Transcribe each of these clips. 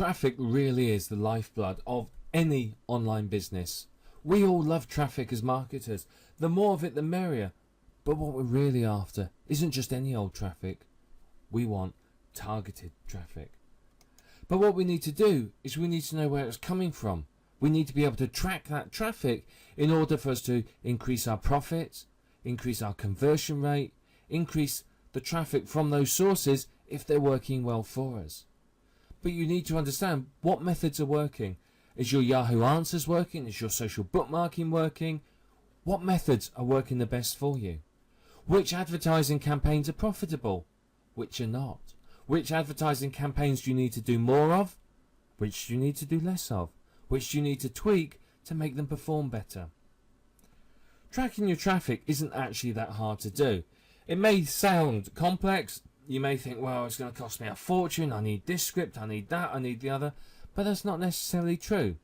Traffic really is the lifeblood of any online business. We all love traffic as marketers. The more of it, the merrier. But what we're really after isn't just any old traffic. We want targeted traffic. But what we need to do is we need to know where it's coming from. We need to be able to track that traffic in order for us to increase our profits, increase our conversion rate, increase the traffic from those sources if they're working well for us. But you need to understand what methods are working. Is your Yahoo Answers working? Is your social bookmarking working? What methods are working the best for you? Which advertising campaigns are profitable? Which are not? Which advertising campaigns do you need to do more of? Which do you need to do less of? Which do you need to tweak to make them perform better? Tracking your traffic isn't actually that hard to do. It may sound complex. You may think, well, it's going to cost me a fortune. I need this script, I need that, I need the other. But that's not necessarily true.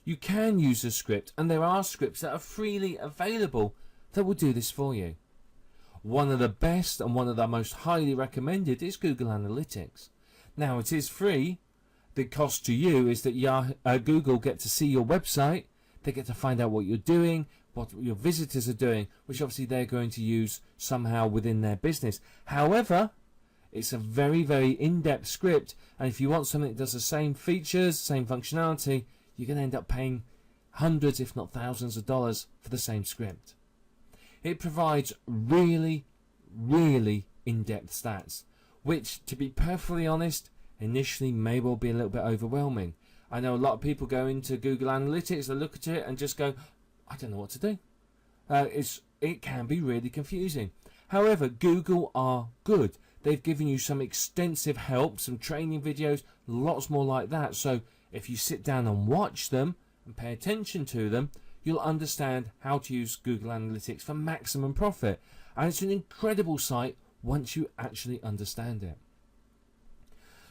You can use a script, and there are scripts that are freely available that will do this for you. One of the best and one of the most highly recommended is Google Analytics. Now, it is free. The cost to you is that Google get to see your website. They get to find out what you're doing, what your visitors are doing, which obviously they're going to use somehow within their business. However, it's a very, very in-depth script, and if you want something that does the same features, same functionality, you're going to end up paying hundreds, if not thousands of dollars for the same script. It provides really, really in-depth stats, which, to be perfectly honest, initially may well be a little bit overwhelming. I know a lot of people go into Google Analytics, they look at it and just go, I don't know what to do. It can be really confusing. However, Google are good. They've given you some extensive help, some training videos, lots more like that. So if you sit down and watch them and pay attention to them, you'll understand how to use Google Analytics for maximum profit. And it's an incredible site once you actually understand it.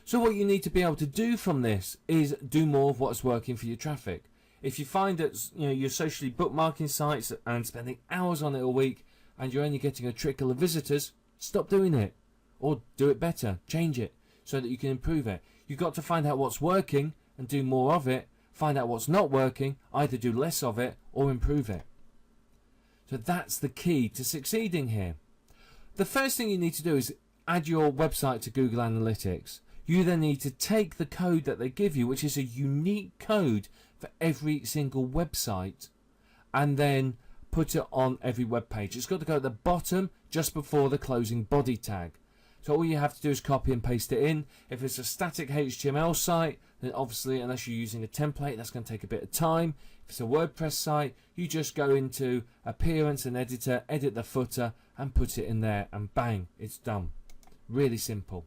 So what you need to be able to do from this is do more of what's working for your traffic. If you find that you're socially bookmarking sites and spending hours on it a week and you're only getting a trickle of visitors, stop doing it. Or do it better, change it, so that you can improve it. You've got to find out what's working and do more of it. Find out what's not working, either do less of it or improve it. So that's the key to succeeding here. The first thing you need to do is add your website to Google Analytics. You then need to take the code that they give you, which is a unique code for every single website, and then put it on every web page. It's got to go at the bottom just before the closing body tag. So all you have to do is copy and paste it in. If it's a static HTML site, then obviously, unless you're using a template, that's going to take a bit of time. If it's a WordPress site, you just go into Appearance and Editor, edit the footer, and put it in there, and bang, it's done. Really simple.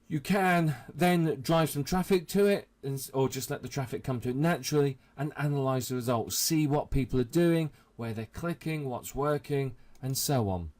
You can then drive some traffic to it, or just let the traffic come to it naturally, and analyze the results. See what people are doing, where they're clicking, what's working, and so on.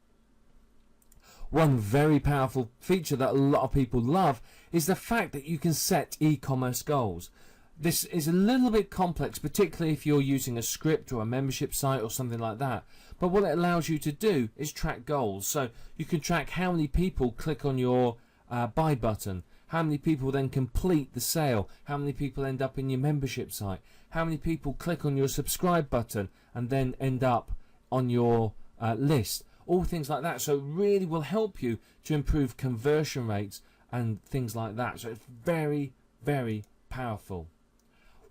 One very powerful feature that a lot of people love is the fact that you can set e-commerce goals. This is a little bit complex, particularly if you're using a script or a membership site or something like that. But what it allows you to do is track goals. So you can track how many people click on your buy button, how many people then complete the sale, how many people end up in your membership site, how many people click on your subscribe button and then end up on your list. All things like that. So it really will help you to improve conversion rates and things like that. So it's very, very powerful.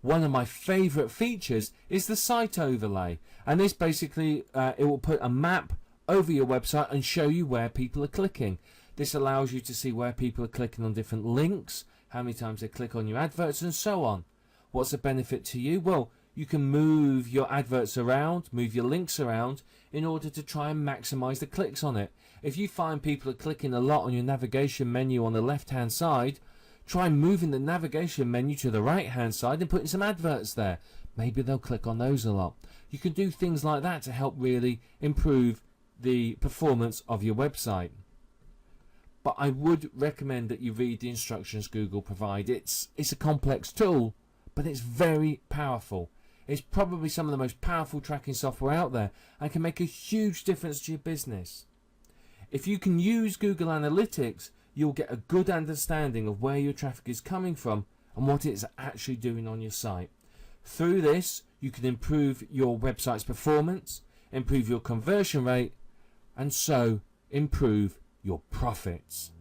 One of my favorite features is the site overlay, and this basically it will put a map over your website and show you where people are clicking. This allows you to see where people are clicking on different links, how many times they click on your adverts, and so on. What's the benefit to you? Well, you can move your adverts around, move your links around in order to try and maximize the clicks on it. If you find people are clicking a lot on your navigation menu on the left hand side, try moving the navigation menu to the right hand side and putting some adverts there. Maybe they'll click on those a lot. You can do things like that to help really improve the performance of your website. But I would recommend that you read the instructions Google provide. It's a complex tool, but it's very powerful. It's probably some of the most powerful tracking software out there and can make a huge difference to your business. If you can use Google Analytics, you'll get a good understanding of where your traffic is coming from and what it's actually doing on your site. Through this, you can improve your website's performance, improve your conversion rate, and so improve your profits.